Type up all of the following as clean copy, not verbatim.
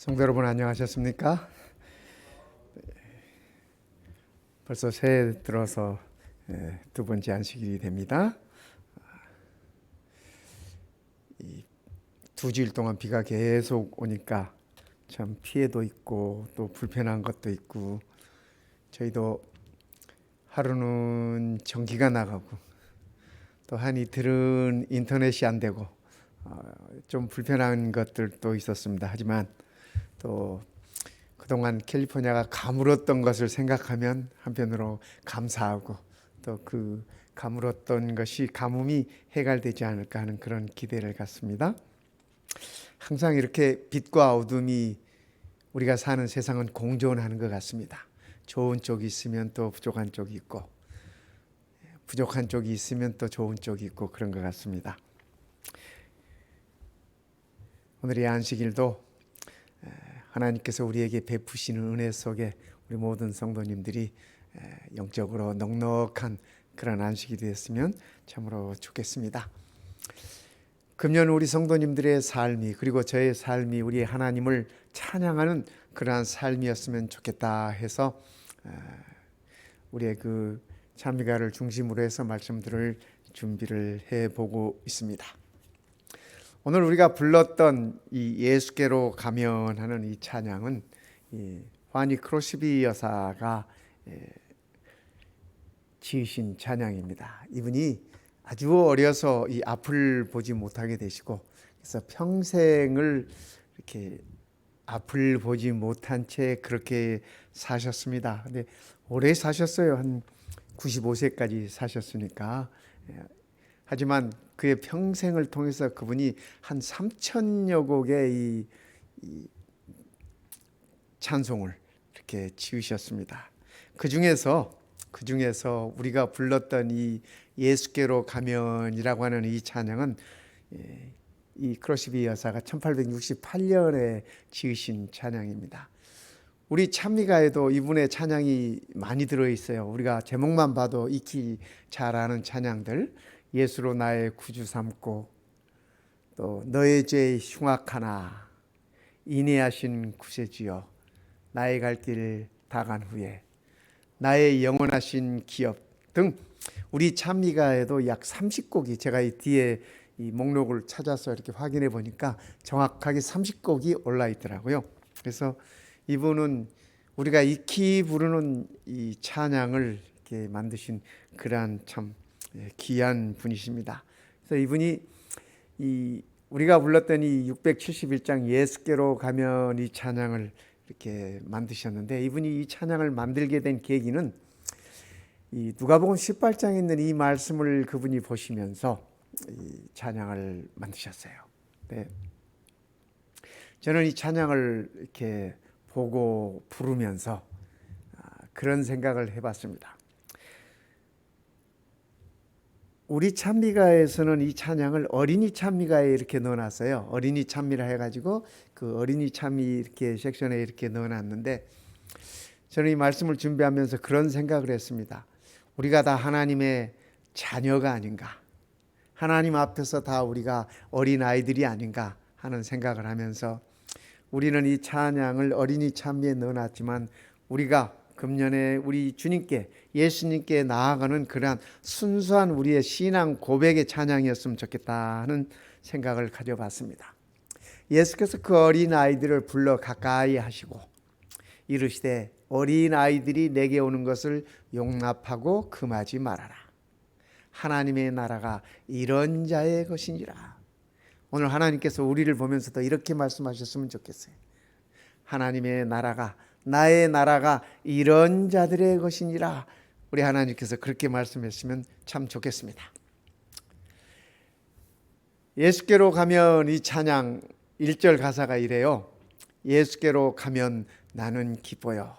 성도 여러분 안녕하셨습니까? 벌써 새해 들어서 두 번째 안식일이 됩니다. 두 주일 동안 비가 계속 오니까 참 피해도 있고 또 불편한 것도 있고, 저희도 하루는 전기가 나가고 또 한 이틀은 인터넷이 안 되고 좀 불편한 것들도 있었습니다. 하지만 또 그동안 캘리포니아가 가물었던 것을 생각하면 한편으로 감사하고, 또 그 가물었던 것이 가뭄이 해결되지 않을까 하는 그런 기대를 갖습니다. 항상 이렇게 빛과 어둠이 우리가 사는 세상은 공존하는 것 같습니다. 좋은 쪽이 있으면 또 부족한 쪽이 있고, 부족한 쪽이 있으면 또 좋은 쪽이 있고, 그런 것 같습니다. 오늘의 안식일도 하나님께서 우리에게 베푸시는 은혜 속에 우리 모든 성도님들이 영적으로 넉넉한 그런 안식이 되었으면 참으로 좋겠습니다. 금년 우리 성도님들의 삶이, 그리고 저의 삶이 우리 하나님을 찬양하는 그러한 삶이었으면 좋겠다 해서 우리의 그 찬미가를 중심으로 해서 말씀들을 준비를 해보고 있습니다. 오늘 우리가 불렀던 이 예수께로 가면 하는 이 찬양은 화니 크로스비 여사가 지으신 찬양입니다. 이분이 아주 어려서 이 앞을 보지 못하게 되시고, 그래서 평생을 이렇게 앞을 보지 못한 채 그렇게 사셨습니다. 근데 오래 사셨어요. 한 95세까지 사셨으니까. 하지만 그의 평생을 통해서 그분이 한 3,000여 곡의 이 찬송을 이렇게 지으셨습니다. 그 중에서 우리가 불렀던 이 예수께로 가면이라고 하는 이 찬양은 이 크로스비 여사가 1868년에 지으신 찬양입니다. 우리 찬미가에도 이분의 찬양이 많이 들어있어요. 우리가 제목만 봐도 익히 잘 아는 찬양들, 예수로 나의 구주 삼고, 또 너의 죄 흉악하나 인내하신 구세주여, 나의 갈 길 다 간 후에 나의 영원하신 기업 등 우리 찬미가에도 약 30곡이, 제가 이 뒤에 이 목록을 찾아서 이렇게 확인해 보니까 정확하게 30곡이 올라 있더라고요. 그래서 이분은 우리가 익히 부르는 이 찬양을 이렇게 만드신 그러한 참 귀한 분이십니다. 그래서 이분이 우리가 불렀던 이 671장 예수께로 가면 이 찬양을 이렇게 만드셨는데, 이분이 이 찬양을 만들게 된 계기는 이 누가복음 18장에 있는 이 말씀을 그분이 보시면서 이 찬양을 만드셨어요. 네. 저는 이 찬양을 이렇게 보고 부르면서 그런 생각을 해봤습니다. 우리 찬미가에서는 이 찬양을 어린이 찬미가에 이렇게 넣어놨어요. 어린이 찬미라 해가지고 그 어린이 찬미 이렇게 섹션에 이렇게 넣어놨는데, 저는 이 말씀을 준비하면서 그런 생각을 했습니다. 우리가 다 하나님의 자녀가 아닌가, 하나님 앞에서 다 우리가 어린 아이들이 아닌가 하는 생각을 하면서, 우리는 이 찬양을 어린이 찬미에 넣어놨지만 우리가 금년에 우리 주님께, 예수님께 나아가는 그러한 순수한 우리의 신앙 고백의 찬양이었으면 좋겠다 하는 생각을 가져봤습니다. 예수께서 그 어린 아이들을 불러 가까이 하시고 이르시되 어린 아이들이 내게 오는 것을 용납하고 금하지 말아라. 하나님의 나라가 이런 자의 것이니라. 오늘 하나님께서 우리를 보면서도 이렇게 말씀하셨으면 좋겠어요. 하나님의 나라가, 나의 나라가 이런 자들의 것이니라. 우리 하나님께서 그렇게 말씀했으면 참 좋겠습니다. 예수께로 가면 이 찬양 1절 가사가 이래요. 예수께로 가면 나는 기뻐요.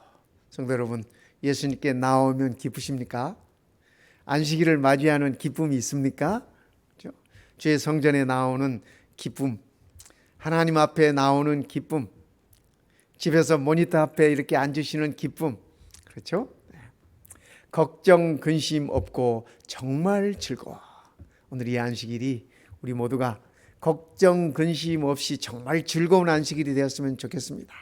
성도 여러분, 예수님께 나오면 기쁘십니까? 안식일을 맞이하는 기쁨이 있습니까? 그렇죠? 주의 성전에 나오는 기쁨, 하나님 앞에 나오는 기쁨, 집에서 모니터 앞에 이렇게 앉으시는 기쁨, 그렇죠? 걱정 근심 없고 정말 즐거워. 오늘 이 안식일이 우리 모두가 걱정 근심 없이 정말 즐거운 안식일이 되었으면 좋겠습니다.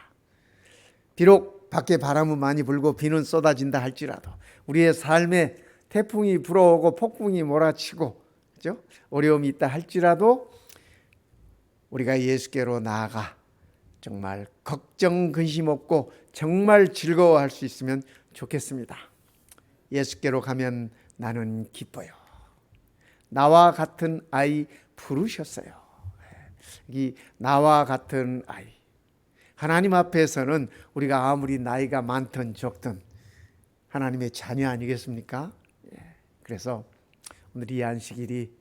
비록 밖에 바람은 많이 불고 비는 쏟아진다 할지라도 우리의 삶에 태풍이 불어오고 폭풍이 몰아치고 그죠? 어려움이 있다 할지라도 우리가 예수께로 나아가 정말 걱정 근심 없고 정말 즐거워할 수 있으면 좋겠습니다. 예수께로 가면 나는 기뻐요. 나와 같은 아이 부르셨어요. 이 나와 같은 아이. 하나님 앞에서는 우리가 아무리 나이가 많든 적든 하나님의 자녀 아니겠습니까? 그래서 오늘 이 안식일이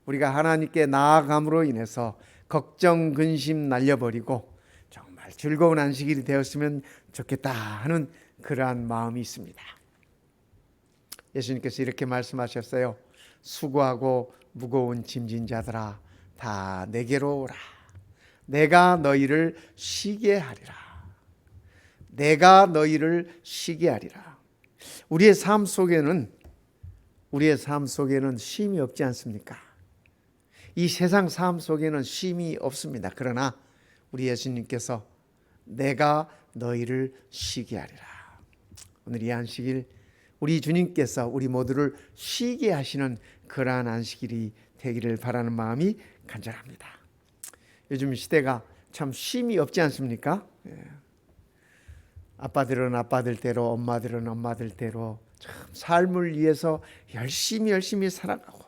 우리가 하나님께 나아감으로 인해서 걱정 근심 날려버리고 정말 즐거운 안식일이 되었으면 좋겠다 하는 그러한 마음이 있습니다. 예수님께서 이렇게 말씀하셨어요. 수고하고 무거운 짐진 자들아 다 내게로 오라. 내가 너희를 쉬게 하리라. 내가 너희를 쉬게 하리라. 우리의 삶 속에는 쉼이 없지 않습니까? 이 세상 삶 속에는 쉼이 없습니다. 그러나 우리 예수님께서 내가 너희를 쉬게 하리라. 오늘 이 안식일 우리 주님께서 우리 모두를 쉬게 하시는 그러한 안식일이 되기를 바라는 마음이 간절합니다. 요즘 시대가 참 쉼이 없지 않습니까? 아빠들은 아빠들대로 엄마들은 엄마들대로 참 삶을 위해서 열심히 살아가고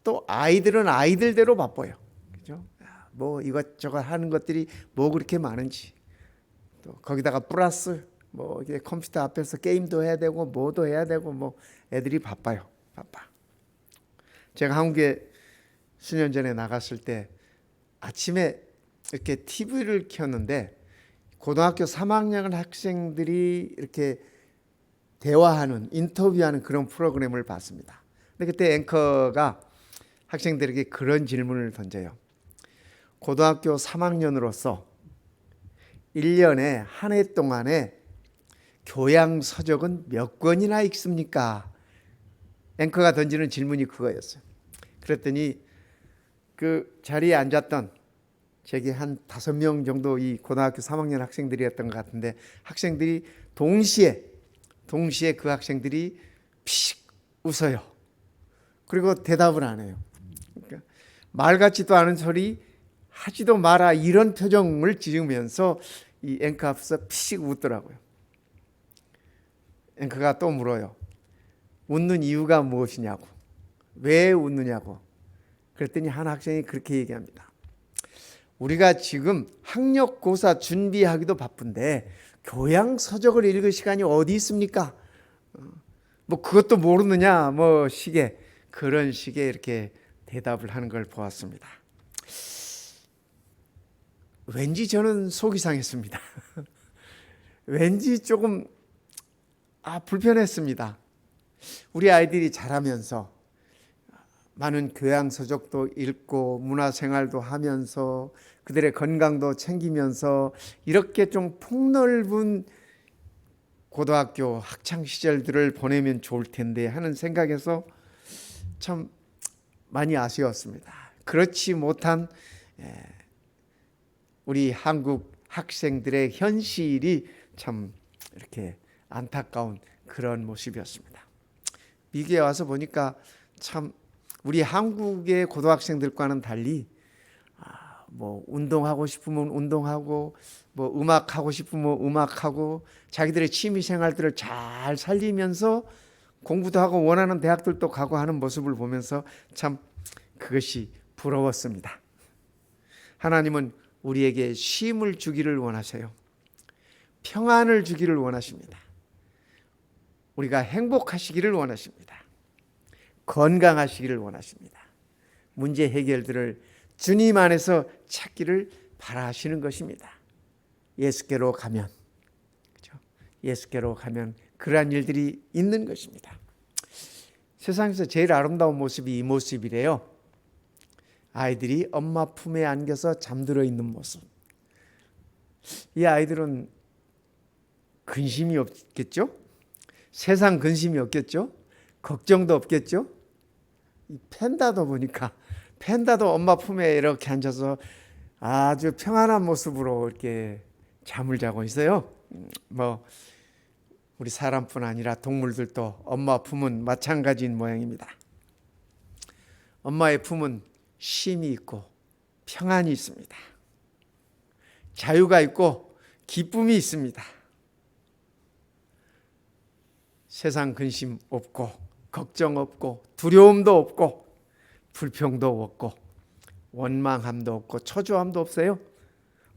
또 아이들은 아이들대로 바빠요. 그죠? 뭐 이것저것 하는 것들이 뭐 그렇게 많은지 또 거기다가 플러스 뭐 이게 컴퓨터 앞에서 게임도 해야 되고 뭐도 해야 되고 뭐 애들이 바빠요. 바빠. 제가 한국에 수년 전에 나갔을 때 아침에 이렇게 TV를 켰는데 고등학교 3학년 학생들이 이렇게 대화하는 인터뷰하는 그런 프로그램을 봤습니다. 근데 그때 앵커가 학생들에게 그런 질문을 던져요. 고등학교 3학년으로서 1년에 한 해 동안에 교양 서적은 몇 권이나 읽습니까? 앵커가 던지는 질문이 그거였어요. 그랬더니 그 자리에 앉았던 제게 한 5명 정도 이 고등학교 3학년 학생들이었던 것 같은데 학생들이 동시에 그 학생들이 피식 웃어요. 그리고 대답을 안 해요. 그러니까 말 같지도 않은 소리 하지도 마라 이런 표정을 지으면서 이 앵커 앞에서 피식 웃더라고요. 앵커가 또 물어요. 웃는 이유가 무엇이냐고. 왜 웃느냐고. 그랬더니 한 학생이 그렇게 얘기합니다. 우리가 지금 학력고사 준비하기도 바쁜데 교양 서적을 읽을 시간이 어디 있습니까? 뭐 그것도 모르느냐 뭐 식의 그런 식의 이렇게 대답을 하는 걸 보았습니다. 왠지 저는 속이 상했습니다. 왠지 조금 불편했습니다. 우리 아이들이 자라면서 많은 교양 서적도 읽고 문화생활도 하면서 그들의 건강도 챙기면서 이렇게 좀 폭넓은 고등학교 학창 시절들을 보내면 좋을 텐데 하는 생각에서 참 많이 아쉬웠습니다. 그렇지 못한 우리 한국 학생들의 현실이 참 이렇게 안타까운 그런 모습이었습니다. 미국에 와서 보니까 참 우리 한국의 고등학생들과는 달리 뭐 운동하고 싶으면 운동하고 뭐 음악하고 싶으면 음악하고 자기들의 취미 생활들을 잘 살리면서 공부도 하고 원하는 대학들도 가고 하는 모습을 보면서 참 그것이 부러웠습니다. 하나님은 우리에게 쉼을 주기를 원하세요. 평안을 주기를 원하십니다. 우리가 행복하시기를 원하십니다. 건강하시기를 원하십니다. 문제 해결들을 주님 안에서 찾기를 바라시는 것입니다. 예수께로 가면, 그렇죠? 예수께로 가면 그러한 일들이 있는 것입니다. 세상에서 제일 아름다운 모습이 이 모습이래요. 아이들이 엄마 품에 안겨서 잠들어 있는 모습. 이 아이들은 근심이 없겠죠? 세상 근심이 없겠죠? 걱정도 없겠죠? 이 팬다도 보니까 팬다도 엄마 품에 이렇게 앉아서 아주 평안한 모습으로 이렇게 잠을 자고 있어요. 뭐 우리 사람뿐 아니라 동물들도 엄마 품은 마찬가지인 모양입니다. 엄마의 품은 쉼이 있고 평안이 있습니다. 자유가 있고 기쁨이 있습니다. 세상 근심 없고 걱정 없고 두려움도 없고 불평도 없고 원망함도 없고 초조함도 없어요.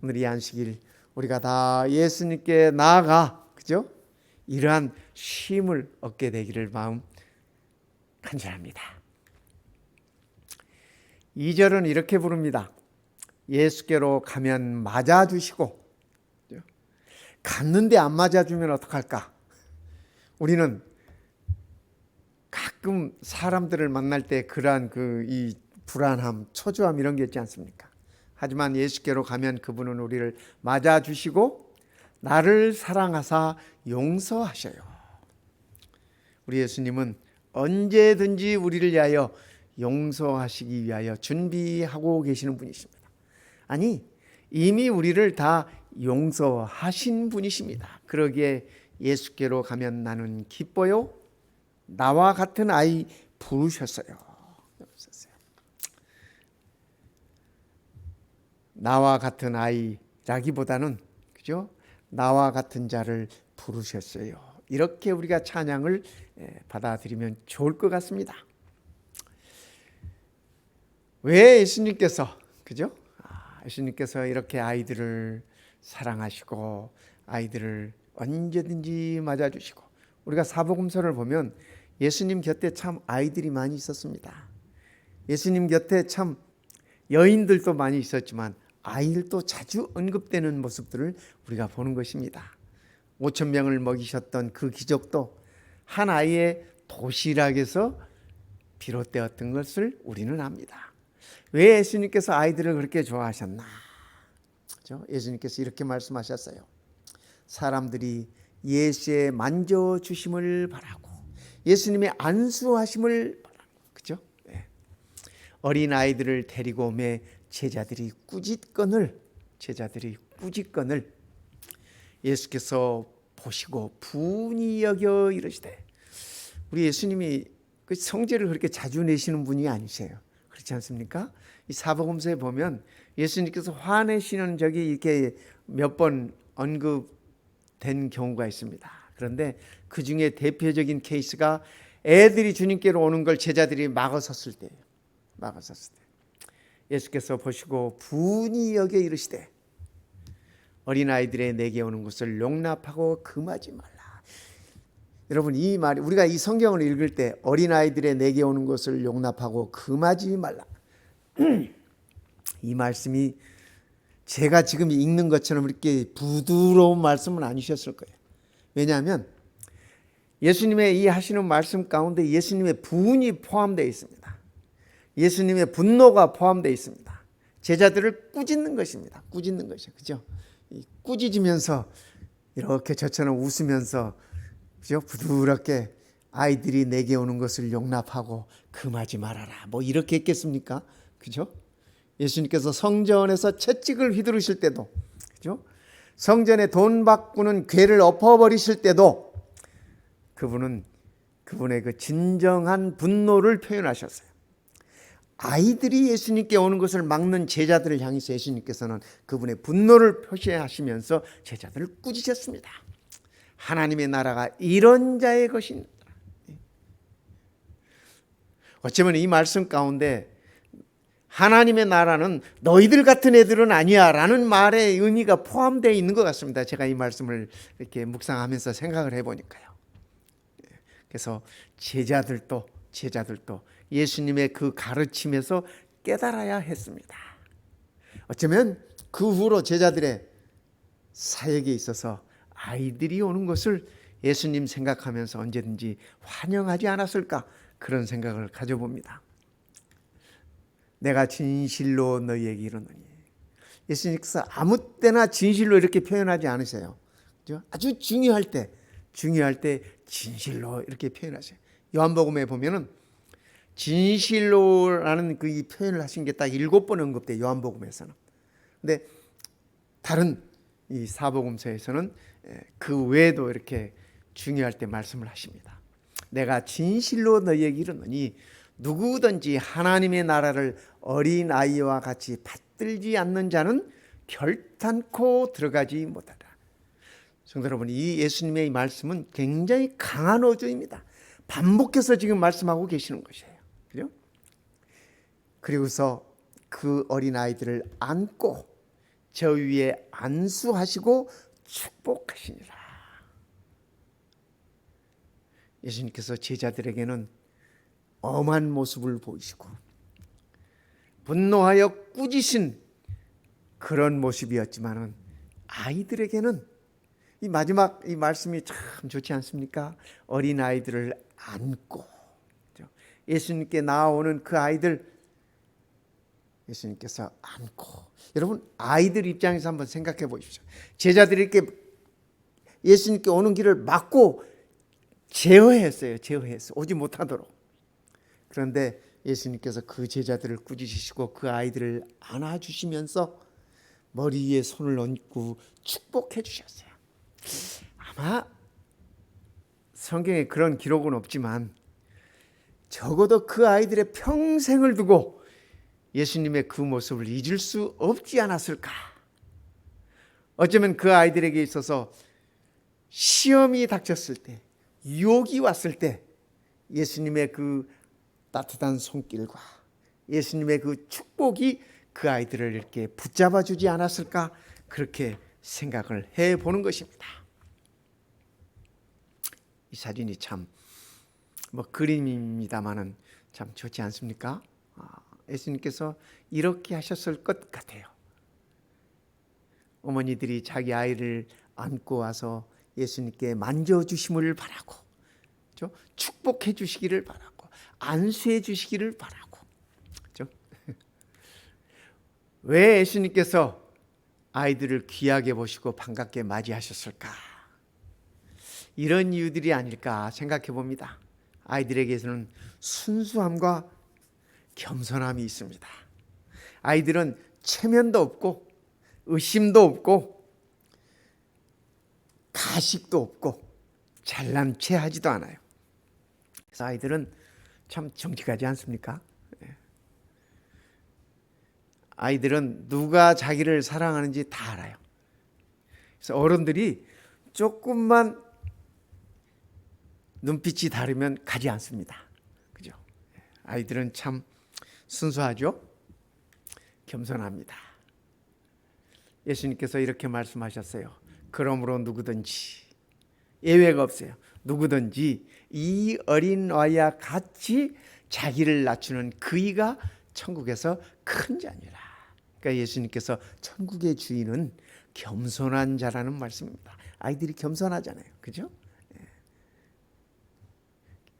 오늘 이 안식일 우리가 다 예수님께 나아가, 그죠? 이러한 쉼을 얻게 되기를 마음 간절합니다. 2절은 이렇게 부릅니다. 예수께로 가면 맞아주시고, 갔는데 안 맞아주면 어떡할까? 우리는 가끔 사람들을 만날 때 그러한 이 불안함, 초조함 이런 게 있지 않습니까? 하지만 예수께로 가면 그분은 우리를 맞아주시고 나를 사랑하사 용서하셔요. 우리 예수님은 언제든지 우리를 위하여 용서하시기 위하여 준비하고 계시는 분이십니다. 아니, 이미 우리를 다 용서하신 분이십니다. 그러기에 예수께로 가면 나는 기뻐요. 나와 같은 아이 부르셨어요. 나와 같은 아이라기보다는, 그죠? 나와 같은 자를 부르셨어요. 이렇게 우리가 찬양을 받아들이면 좋을 것 같습니다. 왜 예수님께서, 그죠? 예수님께서 이렇게 아이들을 사랑하시고 아이들을 언제든지 맞아주시고, 우리가 사복음서를 보면 예수님 곁에 참 아이들이 많이 있었습니다. 예수님 곁에 참 여인들도 많이 있었지만 아이들도 자주 언급되는 모습들을 우리가 보는 것입니다. 5,000명을 먹이셨던 그 기적도 한 아이의 도시락에서 비롯되었던 것을 우리는 압니다. 왜 예수님께서 아이들을 그렇게 좋아하셨나? 그렇죠? 예수님께서 이렇게 말씀하셨어요. 사람들이 예수의 만져주심을 바라고 예수님의 안수하심을 바라고, 그죠? 네. 어린 아이들을 데리고 오매 제자들이 꾸짖건을 예수께서 보시고 분이 여겨 이르시되, 우리 예수님이 그 성제를 그렇게 자주 내시는 분이 아니세요. 그렇지 않습니까? 이 사복음서에 보면 예수님께서 화내시는 적이 이렇게 몇 번 언급된 경우가 있습니다. 그런데 그 중에 대표적인 케이스가 애들이 주님께로 오는 걸 제자들이 막아섰을 때예요. 막아섰을 때 예수께서 보시고 분이 여겨 이르시되 어린아이들의 내게 오는 것을 용납하고 금하지 말라. 여러분, 이 말이, 우리가 이 성경을 읽을 때 어린아이들의 내게 오는 것을 용납하고 금하지 말라, 이 말씀이 제가 지금 읽는 것처럼 이렇게 부드러운 말씀은 아니셨을 거예요. 왜냐하면 예수님의 이 하시는 말씀 가운데 예수님의 분이 포함되어 있습니다. 예수님의 분노가 포함되어 있습니다. 제자들을 꾸짖는 것입니다. 꾸짖는 것이죠. 그죠? 꾸짖으면서 이렇게 저처럼 웃으면서, 그죠? 부드럽게 아이들이 내게 오는 것을 용납하고 금하지 말아라. 뭐 이렇게 했겠습니까? 그죠? 예수님께서 성전에서 채찍을 휘두르실 때도, 그죠? 성전에 돈 바꾸는 궤를 엎어버리실 때도 그분의 그 진정한 분노를 표현하셨어요. 아이들이 예수님께 오는 것을 막는 제자들을 향해서 예수님께서는 그분의 분노를 표시하시면서 제자들을 꾸짖으셨습니다. 하나님의 나라가 이런 자의 것입니다. 어쩌면 이 말씀 가운데 하나님의 나라는 너희들 같은 애들은 아니야 라는 말의 의미가 포함되어 있는 것 같습니다. 제가 이 말씀을 이렇게 묵상하면서 생각을 해보니까요. 그래서 제자들도 예수님의 그 가르침에서 깨달아야 했습니다. 어쩌면 그 후로 제자들의 사역에 있어서 아이들이 오는 것을 예수님 생각하면서 언제든지 환영하지 않았을까, 그런 생각을 가져봅니다. 내가 진실로 너희에게 이르노니. 예수님께서 아무 때나 진실로 이렇게 표현하지 않으세요. 아주 중요할 때 진실로 이렇게 표현하세요. 요한복음에 보면은 진실로라는 그 이 표현을 하신 게 딱 7번 언급돼요. 요한복음에서는. 근데 다른 이 사복음서에서는 그 외에도 이렇게 중요할 때 말씀을 하십니다. 내가 진실로 너희에게 이르노니 누구든지 하나님의 나라를 어린아이와 같이 받들지 않는 자는 결단코 들어가지 못하다. 성도 여러분, 이 예수님의 이 말씀은 굉장히 강한 어조입니다. 반복해서 지금 말씀하고 계시는 것이에요. 그죠? 그리고서 그 어린아이들을 안고 저 위에 안수하시고 축복하시니라. 예수님께서 제자들에게는 엄한 모습을 보이시고 분노하여 꾸짖으신 그런 모습이었지만은 아이들에게는 이 마지막 이 말씀이 참 좋지 않습니까? 어린 아이들을 안고 예수님께 나아오는 그 아이들 예수님께서 안고. 여러분, 아이들 입장에서 한번 생각해 보십시오. 제자들이 이렇게 예수님께 오는 길을 막고 제어했어요. 오지 못하도록. 그런데 예수님께서 그 제자들을 꾸짖으시고 그 아이들을 안아주시면서 머리 위에 손을 얹고 축복해 주셨어요. 아마 성경에 그런 기록은 없지만 적어도 그 아이들의 평생을 두고 예수님의 그 모습을 잊을 수 없지 않았을까. 어쩌면 그 아이들에게 있어서 시험이 닥쳤을 때, 유혹이 왔을 때 예수님의 그 따뜻한 손길과 예수님의 그 축복이 그 아이들을 이렇게 붙잡아 주지 않았을까, 그렇게 생각을 해보는 것입니다. 이 사진이 참 그림입니다마는 참 좋지 않습니까? 예수님께서 이렇게 하셨을 것 같아요. 어머니들이 자기 아이를 안고 와서 예수님께 만져주심을 바라고, 그렇죠? 축복해 주시기를 바라고, 안수해 주시기를 바라고, 그렇죠? 왜 예수님께서 아이들을 귀하게 보시고 반갑게 맞이하셨을까? 이런 이유들이 아닐까 생각해 봅니다. 아이들에게서는 순수함과 겸손함이 있습니다. 아이들은 체면도 없고 의심도 없고 가식도 없고 잘난 체하지도 않아요. 그래서 아이들은 참 정직하지 않습니까? 아이들은 누가 자기를 사랑하는지 다 알아요. 그래서 어른들이 조금만 눈빛이 다르면 가지 않습니다. 그죠? 아이들은 참 순수하죠? 겸손합니다. 예수님께서 이렇게 말씀하셨어요. 그러므로 누구든지, 예외가 없어요. 누구든지 이 어린 아이와 같이 자기를 낮추는 그이가 천국에서 큰 자니라. 그러니까 예수님께서 천국의 주인은 겸손한 자라는 말씀입니다. 아이들이 겸손하잖아요. 그죠?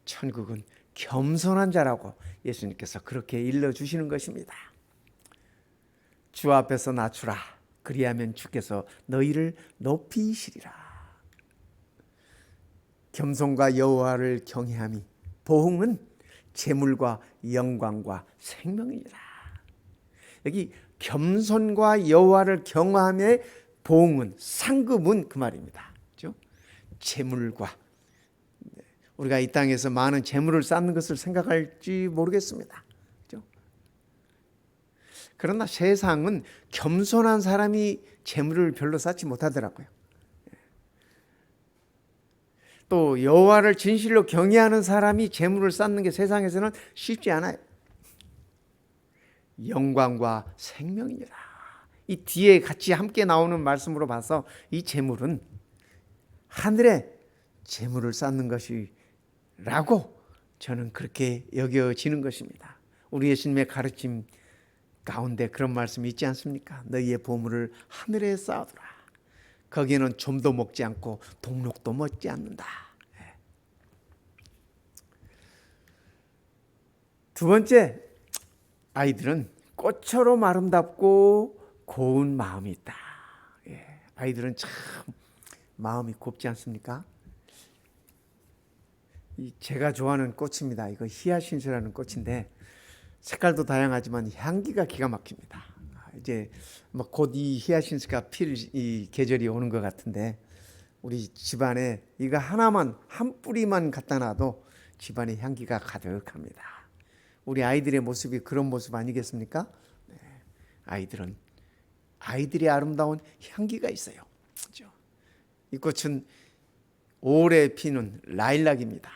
천국은 겸손한 자라고 예수님께서 그렇게 일러주시는 것입니다. 주 앞에서 낮추라. 그리하면 주께서 너희를 높이시리라. 겸손과 여호와를 경외함이 보응은 재물과 영광과 생명이니라. 여기 겸손과 여호와를 경외함의 보응은, 상급은 그 말입니다. 그렇죠? 재물과, 우리가 이 땅에서 많은 재물을 쌓는 것을 생각할지 모르겠습니다. 그렇죠? 그러나 세상은 겸손한 사람이 재물을 별로 쌓지 못하더라고요. 또 여호와를 진실로 경외하는 사람이 재물을 쌓는 게 세상에서는 쉽지 않아요. 영광과 생명이니라. 이 뒤에 같이 함께 나오는 말씀으로 봐서 이 재물은 하늘에 재물을 쌓는 것이라고 저는 그렇게 여겨지는 것입니다. 우리 예수님의 가르침 가운데 그런 말씀이 있지 않습니까? 너희의 보물을 하늘에 쌓아두라. 거기에는 좀도 먹지 않고 동록도 먹지 않는다. 두 번째, 아이들은 꽃처럼 아름답고 고운 마음이 있다. 아이들은 참 마음이 곱지 않습니까? 제가 좋아하는 꽃입니다. 이거 히아신스라는 꽃인데 색깔도 다양하지만 향기가 기가 막힙니다. 이제 곧 이 히아신스가 필 이 계절이 오는 것 같은데 우리 집안에 이거 하나만 한 뿌리만 갖다 놔도 집안에 향기가 가득합니다. 우리 아이들의 모습이 그런 모습 아니겠습니까? 네. 아이들이 아름다운 향기가 있어요. 그렇죠? 이 꽃은 오래 피는 라일락입니다.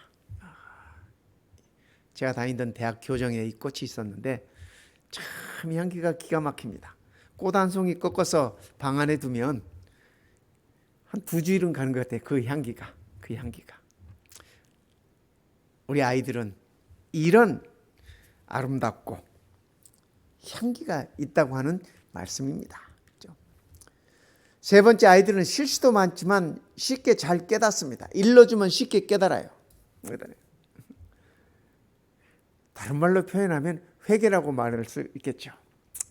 제가 다니던 대학 교정에 이 꽃이 있었는데 참 향기가 기가 막힙니다. 꽃 한 송이 꺾어서 방 안에 두면 한 2주일은 가는 것 같아요. 그 향기가. 우리 아이들은 이런 아름답고 향기가 있다고 하는 말씀입니다. 그렇죠? 세 번째, 아이들은 실수도 많지만 쉽게 잘 깨닫습니다. 일러주면 쉽게 깨달아요. 다른 말로 표현하면 회개라고 말할 수 있겠죠.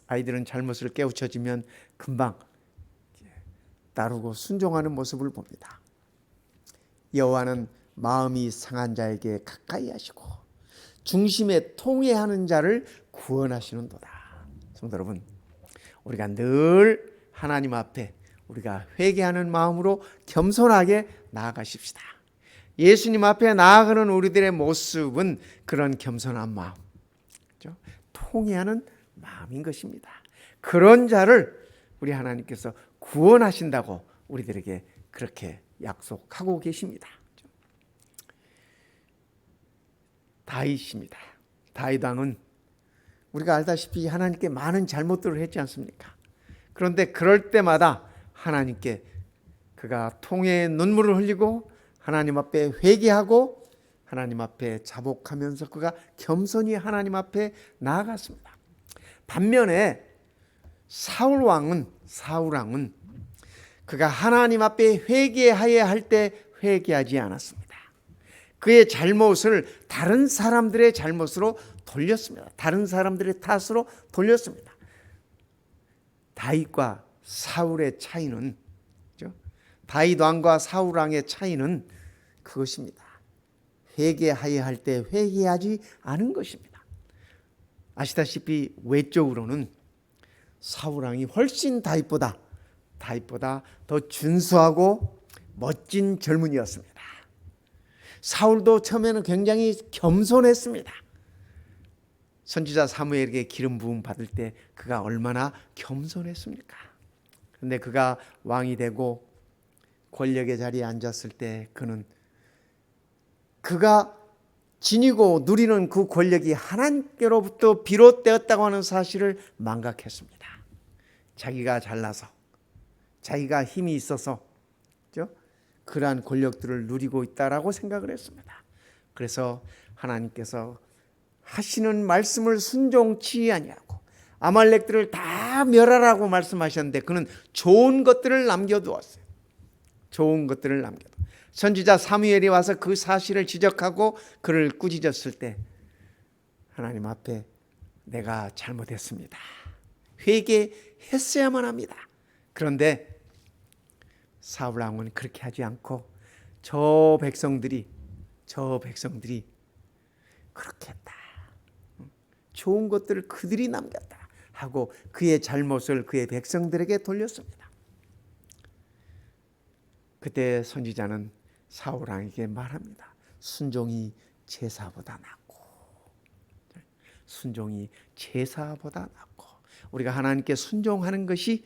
아이들은 잘못을 깨우쳐지면 금방 따르고 순종하는 모습을 봅니다. 여호와는 마음이 상한 자에게 가까이 하시고 중심에 통회하는 자를 구원하시는도다. 성도 여러분, 우리가 늘 하나님 앞에 우리가 회개하는 마음으로 겸손하게 나아가십시다. 예수님 앞에 나아가는 우리들의 모습은 그런 겸손한 마음, 그렇죠? 통회하는 마음인 것입니다. 그런 자를 우리 하나님께서 구원하신다고 우리들에게 그렇게 약속하고 계십니다. 다윗입니다. 다윗 왕은 우리가 알다시피 하나님께 많은 잘못들을 했지 않습니까? 그런데 그럴 때마다 하나님께 그가 통회의 눈물을 흘리고 하나님 앞에 회개하고 하나님 앞에 자복하면서 그가 겸손히 하나님 앞에 나아갔습니다. 반면에 사울 왕은 그가 하나님 앞에 회개해야 할 때 회개하지 않았습니다. 그의 잘못을 다른 사람들의 잘못으로 돌렸습니다. 다른 사람들의 탓으로 돌렸습니다. 다윗과 사울의 차이는, 다윗 왕과 사울 왕의 차이는 그것입니다. 회개해야 할 때 회개하지 않은 것입니다. 아시다시피 외적으로는 사울 왕이 훨씬 다윗보다 더 준수하고 멋진 젊은이였습니다. 사울도 처음에는 굉장히 겸손했습니다. 선지자 사무엘에게 기름 부음 받을 때 그가 얼마나 겸손했습니까? 그런데 그가 왕이 되고 권력의 자리에 앉았을 때 그가 지니고 누리는 그 권력이 하나님께로부터 비롯되었다고 하는 사실을 망각했습니다. 자기가 잘나서 자기가 힘이 있어서 그러한 권력들을 누리고 있다라고 생각을 했습니다. 그래서 하나님께서 하시는 말씀을 순종치 아니하고 아말렉들을 다 멸하라고 말씀하셨는데 그는 좋은 것들을 남겨두었어요. 선지자 사무엘이 와서 그 사실을 지적하고 그를 꾸짖었을 때 하나님 앞에 내가 잘못했습니다. 회개했어야만 합니다. 그런데 사울 왕은 그렇게 하지 않고 저 백성들이 그렇게 했다. 좋은 것들을 그들이 남겼다 하고 그의 잘못을 그의 백성들에게 돌렸습니다. 그때 선지자는 사울 왕에게 말합니다. 순종이 제사보다 낫고 우리가 하나님께 순종하는 것이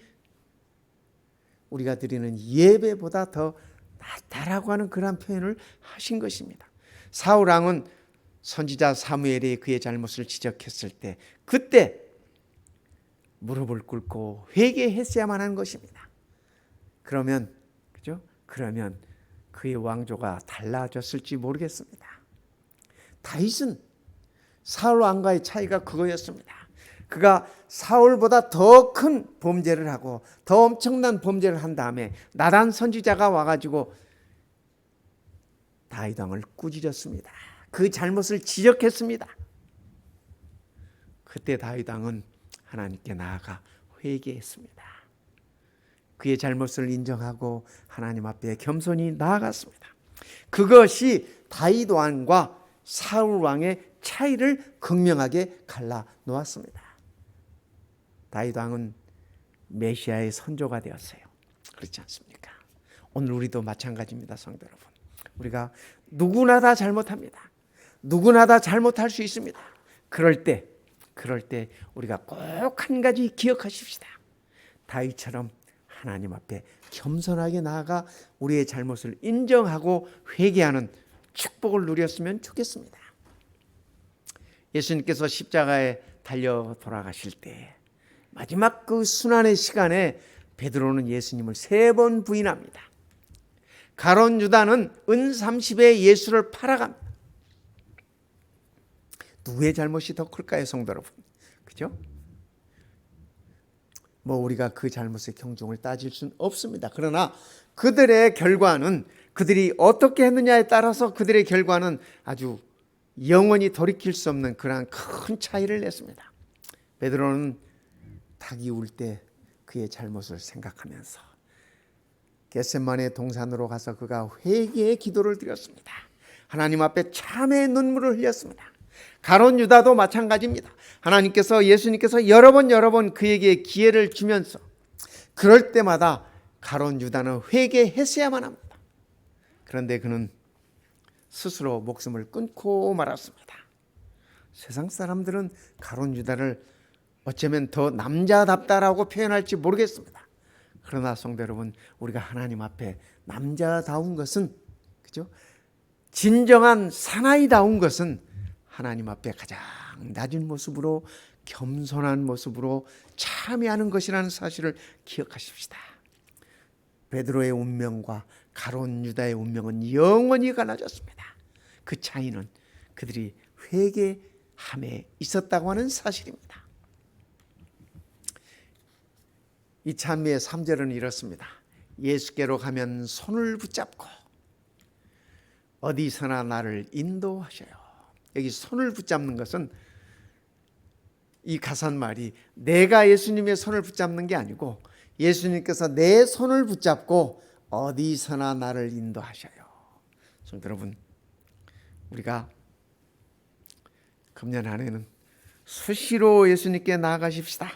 우리가 드리는 예배보다 더 낫다라고 하는 그런 표현을 하신 것입니다. 사울 왕은 선지자 사무엘이 그의 잘못을 지적했을 때 그때 무릎을 꿇고 회개했어야만 하는 것입니다. 그러면 그의 왕조가 달라졌을지 모르겠습니다. 다윗은 사울 왕과의 차이가 그거였습니다. 그가 사울보다 더 큰 범죄를 하고 더 엄청난 범죄를 한 다음에 나단 선지자가 와가지고 다윗 왕을 꾸짖었습니다. 그 잘못을 지적했습니다. 그때 다윗 왕은 하나님께 나아가 회개했습니다. 그의 잘못을 인정하고 하나님 앞에 겸손히 나아갔습니다. 그것이 다윗 왕과 사울 왕의 차이를 극명하게 갈라 놓았습니다. 다윗 왕은 메시아의 선조가 되었어요. 그렇지 않습니까? 오늘 우리도 마찬가지입니다, 성도 여러분. 우리가 누구나 다 잘못합니다. 누구나 다 잘못할 수 있습니다. 그럴 때 우리가 꼭 한 가지 기억하십시다. 다윗처럼 하나님 앞에 겸손하게 나아가 우리의 잘못을 인정하고 회개하는 축복을 누렸으면 좋겠습니다. 예수님께서 십자가에 달려 돌아가실 때 마지막 그 순환의 시간에 베드로는 예수님을 3번 부인합니다. 가룟 유다는 은 30에 예수를 팔아갑니다. 누구의 잘못이 더 클까요, 성도 여러분? 그죠? 우리가 그 잘못의 경중을 따질 수는 없습니다. 그러나 그들의 결과는, 그들이 어떻게 했느냐에 따라서 그들의 결과는 아주 영원히 돌이킬 수 없는 그러한 큰 차이를 냈습니다. 베드로는 닭이 울 때 그의 잘못을 생각하면서 겟세마네 동산으로 가서 그가 회개의 기도를 드렸습니다. 하나님 앞에 참회의 눈물을 흘렸습니다. 가룟 유다도 마찬가지입니다. 예수님께서 여러 번 그에게 기회를 주면서 그럴 때마다 가룟 유다는 회개했어야만 합니다. 그런데 그는 스스로 목숨을 끊고 말았습니다. 세상 사람들은 가룟 유다를 어쩌면 더 남자답다라고 표현할지 모르겠습니다. 그러나 성도 여러분, 우리가 하나님 앞에 남자다운 것은, 그죠? 진정한 사나이다운 것은 하나님 앞에 가장 낮은 모습으로, 겸손한 모습으로 참여하는 것이라는 사실을 기억하십시다. 베드로의 운명과 가룟 유다의 운명은 영원히 갈라졌습니다. 그 차이는 그들이 회개함에 있었다고 하는 사실입니다. 이 찬미의 3절은 이렇습니다. 예수께로 가면 손을 붙잡고 어디서나 나를 인도하셔요. 여기 손을 붙잡는 것은, 이 가사말이 내가 예수님의 손을 붙잡는 게 아니고 예수님께서 내 손을 붙잡고 어디서나 나를 인도하셔요. 성도 여러분, 우리가 금년 안에는 수시로 예수님께 나아가십시다.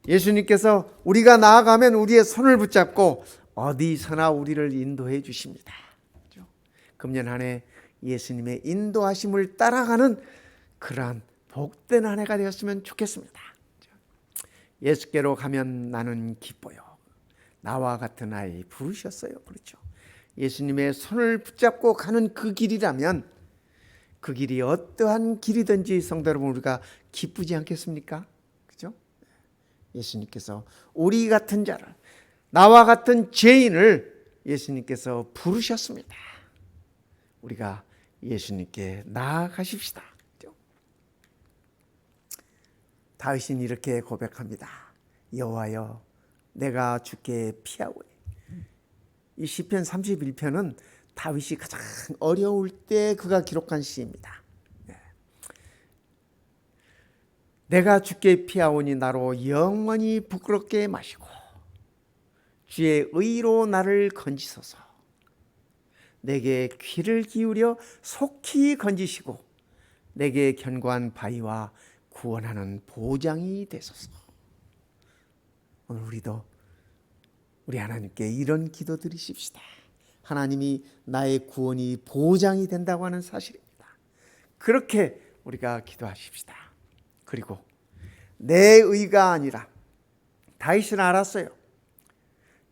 예수님께서 우리가 나아가면 우리의 손을 붙잡고 어디서나 우리를 인도해 주십니다. 금년 한 해 예수님의 인도하심을 따라가는 그러한 복된 한 해가 되었으면 좋겠습니다. 예수께로 가면 나는 기뻐요. 나와 같은 아이 부르셨어요. 그렇죠. 예수님의 손을 붙잡고 가는 그 길이라면 그 길이 어떠한 길이든지 성도 여러분, 우리가 기쁘지 않겠습니까? 그죠? 예수님께서 우리 같은 자를, 나와 같은 죄인을 예수님께서 부르셨습니다. 우리가 예수님께 나아가십시다. 그죠? 다윗은 이렇게 고백합니다. 여호와여, 내가 주께 피하오니. 이 시편 31편은 다윗이 가장 어려울 때 그가 기록한 시입니다. 내가 주께 피하오니 나로 영원히 부끄럽게 마시고 주의 의로 나를 건지소서. 내게 귀를 기울여 속히 건지시고 내게 견고한 바위와 구원하는 보장이 되소서. 오늘 우리도 우리 하나님께 이런 기도 드리십시다. 하나님이 나의 구원이 보장이 된다고 하는 사실입니다. 그렇게 우리가 기도하십시다. 그리고 내 의가 아니라, 다윗은 알았어요.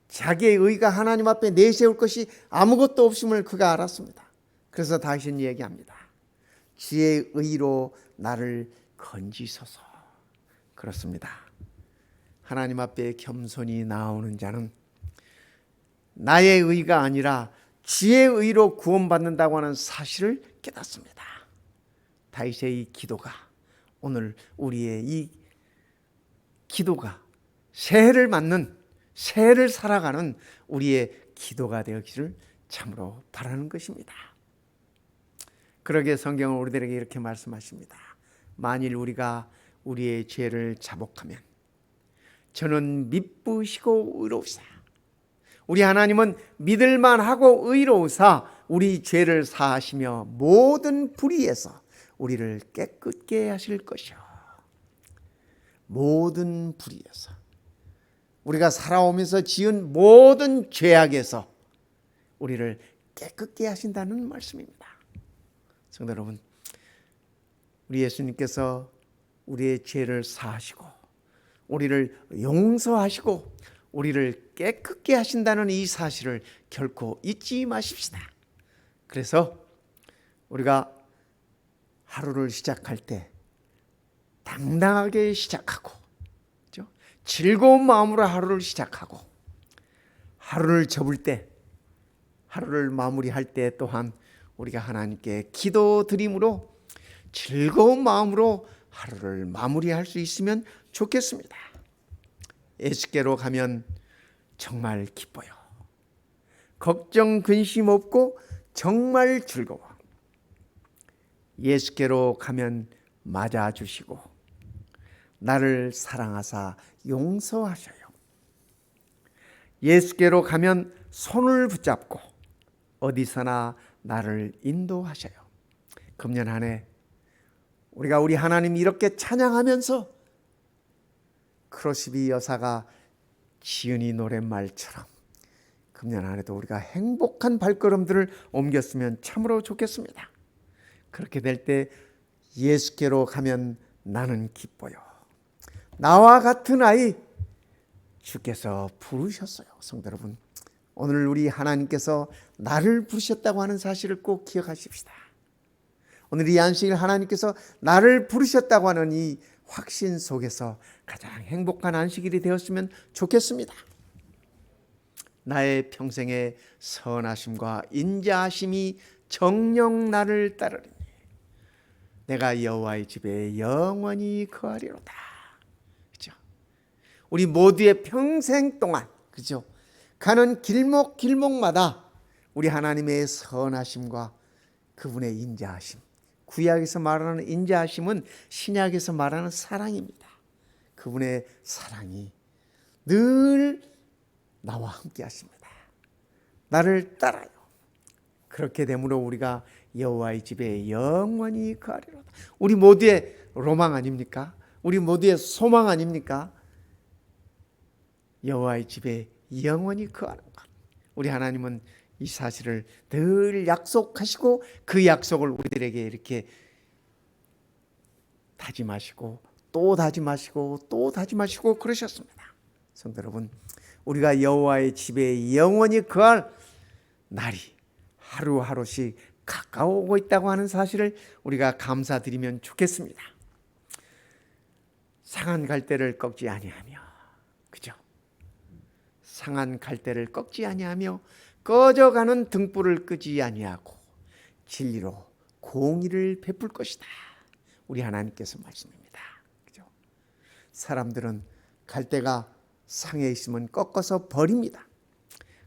자기의 의가 하나님 앞에 내세울 것이 아무것도 없음을 그가 알았습니다. 그래서 다윗은 얘기합니다. 주의 의로 나를 건지소서. 그렇습니다. 하나님 앞에 겸손히 나오는 자는 나의 의가 아니라 주의 의로 구원받는다고 하는 사실을 깨닫습니다. 다윗의 이 기도가, 오늘 우리의 이 기도가 새해를 맞는, 새해를 살아가는 우리의 기도가 되기를 참으로 바라는 것입니다. 그러기에 성경은 우리들에게 이렇게 말씀하십니다. 만일 우리가 우리의 죄를 자복하면 저는 미쁘시고 의로우사. 우리 하나님은 믿을만하고 의로우사 우리 죄를 사하시며 모든 불의에서 우리를 깨끗게 하실 것이요. 모든 불의에서, 우리가 살아오면서 지은 모든 죄악에서 우리를 깨끗게 하신다는 말씀입니다. 성도 여러분, 우리 예수님께서 우리의 죄를 사하시고 우리를 용서하시고 우리를 깨끗게 하신다는 이 사실을 결코 잊지 마십시다. 그래서 우리가 하루를 시작할 때 당당하게 시작하고, 그렇죠? 즐거운 마음으로 하루를 시작하고, 하루를 접을 때, 하루를 마무리할 때 또한 우리가 하나님께 기도드림으로 즐거운 마음으로 하루를 마무리할 수 있으면 좋겠습니다. 예수께로 가면 정말 기뻐요. 걱정 근심 없고 정말 즐거워. 예수께로 가면 맞아주시고 나를 사랑하사 용서하셔요. 예수께로 가면 손을 붙잡고 어디서나 나를 인도하셔요. 금년 한 해 우리가 우리 하나님 이렇게 찬양하면서 크로시비 여사가 지은이 노랫말처럼 금년 한 해도 우리가 행복한 발걸음들을 옮겼으면 참으로 좋겠습니다. 그렇게 될 때 예수께로 가면 나는 기뻐요. 나와 같은 아이 주께서 부르셨어요. 성도 여러분, 오늘 우리 하나님께서 나를 부르셨다고 하는 사실을 꼭 기억하십시다. 오늘 이 안식일 하나님께서 나를 부르셨다고 하는 이 확신 속에서 가장 행복한 안식일이 되었으면 좋겠습니다. 나의 평생의 선하심과 인자하심이 정녕 나를 따르리니 내가 여호와의 집에 영원히 거하리로다. 그죠? 우리 모두의 평생 동안, 그죠? 가는 길목마다 우리 하나님의 선하심과 그분의 인자하심, 구약에서 말하는 인자하심은 신약에서 말하는 사랑입니다. 그분의 사랑이 늘 나와 함께 하십니다. 나를 따라요. 그렇게 되므로 우리가 여호와의 집에 영원히 거하리로다. 우리 모두의 로망 아닙니까? 우리 모두의 소망 아닙니까? 여호와의 집에 영원히 거하는 것. 우리 하나님은 이 사실을 늘 약속하시고 그 약속을 우리들에게 이렇게 다짐하시고 또 다짐하시고 또 다짐하시고 그러셨습니다. 성도 여러분, 우리가 여호와의 집에 영원히 거할 날이 하루하루씩 가까워오고 있다고 하는 사실을 우리가 감사드리면 좋겠습니다. 상한 갈대를 꺾지 아니하며, 그죠? 상한 갈대를 꺾지 아니하며 꺼져가는 등불을 끄지 아니하고 진리로 공의를 베풀 것이다. 우리 하나님께서 말씀입니다. 그죠? 사람들은 갈대가 상해 있으면 꺾어서 버립니다.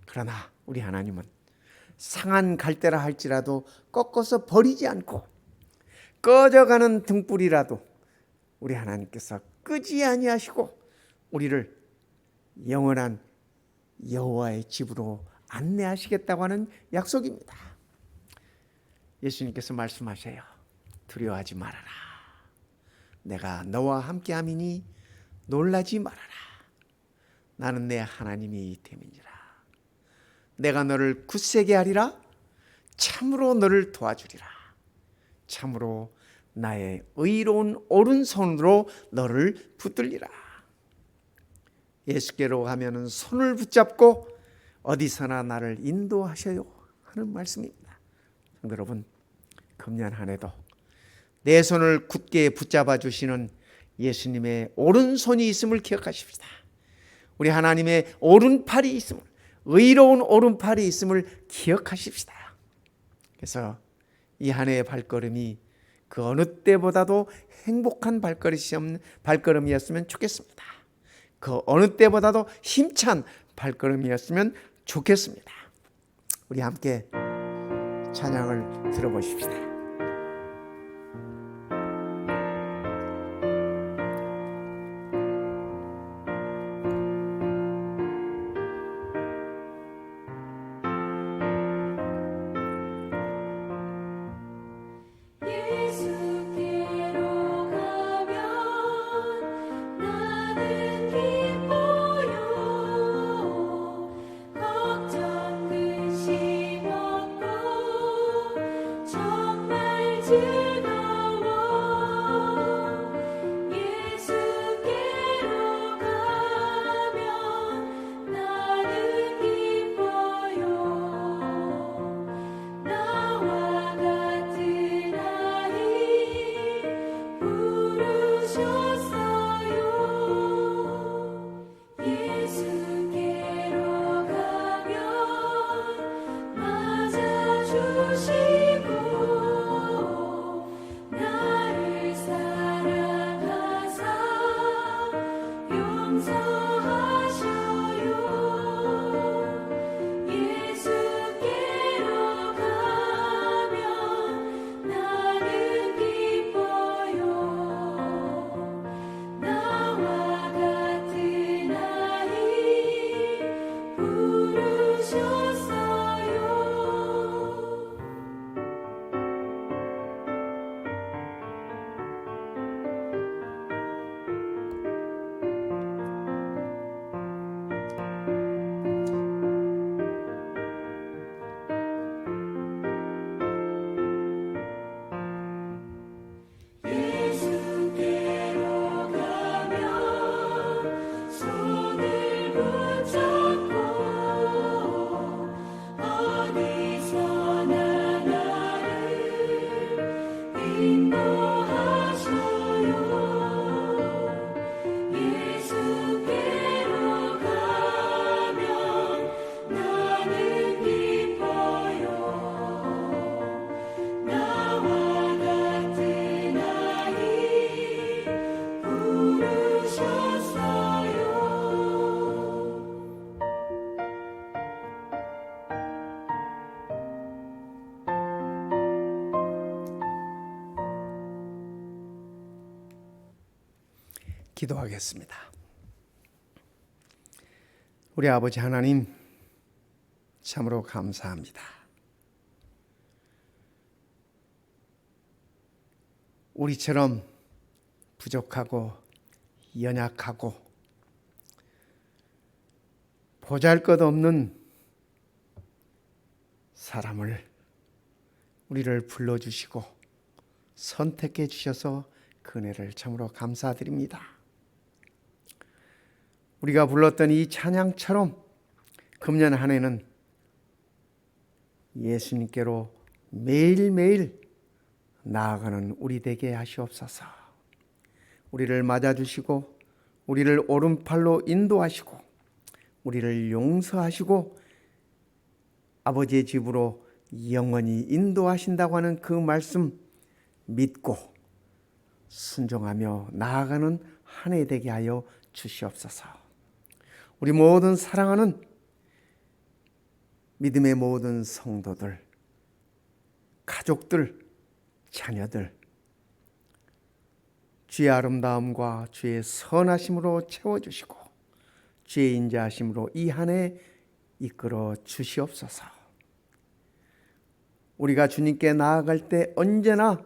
그러나 우리 하나님은 상한 갈대라 할지라도 꺾어서 버리지 않고 꺼져가는 등불이라도 우리 하나님께서 끄지 아니하시고 우리를 영원한 여호와의 집으로 안내하시겠다고 하는 약속입니다. 예수님께서 말씀하세요. 두려워하지 말아라. 내가 너와 함께함이니 놀라지 말아라. 나는 내 하나님이 됨이니라. 내가 너를 굳세게 하리라. 참으로 너를 도와주리라. 참으로 나의 의로운 오른손으로 너를 붙들리라. 예수께로 가면은 손을 붙잡고 어디서나 나를 인도하셔요 하는 말씀입니다. 성도 여러분, 금년 한 해도 내 손을 굳게 붙잡아 주시는 예수님의 오른손이 있음을 기억하십시다. 우리 하나님의 오른팔이 있음을, 의로운 오른팔이 있음을 기억하십시다. 그래서 이 한 해의 발걸음이 그 어느 때보다도 행복한 발걸음이었으면 좋겠습니다. 그 어느 때보다도 힘찬 발걸음이었으면 좋겠습니다. 우리 함께 찬양을 들어보십시다. 기도하겠습니다. 우리 아버지 하나님, 참으로 감사합니다. 우리처럼 부족하고 연약하고 보잘것없는 사람을 우리를 불러주시고 선택해 주셔서 그 은혜를 참으로 감사드립니다. 우리가 불렀던 이 찬양처럼 금년 한 해는 예수님께로 매일매일 나아가는 우리 되게 하시옵소서. 우리를 맞아주시고 우리를 오른팔로 인도하시고 우리를 용서하시고 아버지의 집으로 영원히 인도하신다고 하는 그 말씀 믿고 순종하며 나아가는 한 해 되게 하여 주시옵소서. 우리 모든 사랑하는 믿음의 모든 성도들, 가족들, 자녀들 주의 아름다움과 주의 선하심으로 채워주시고 주의 인자하심으로 이 한 해 이끌어 주시옵소서. 우리가 주님께 나아갈 때 언제나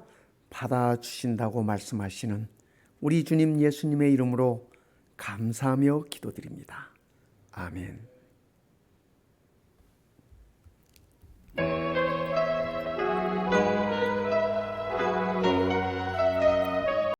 받아주신다고 말씀하시는 우리 주님 예수님의 이름으로 감사하며 기도드립니다. 아멘.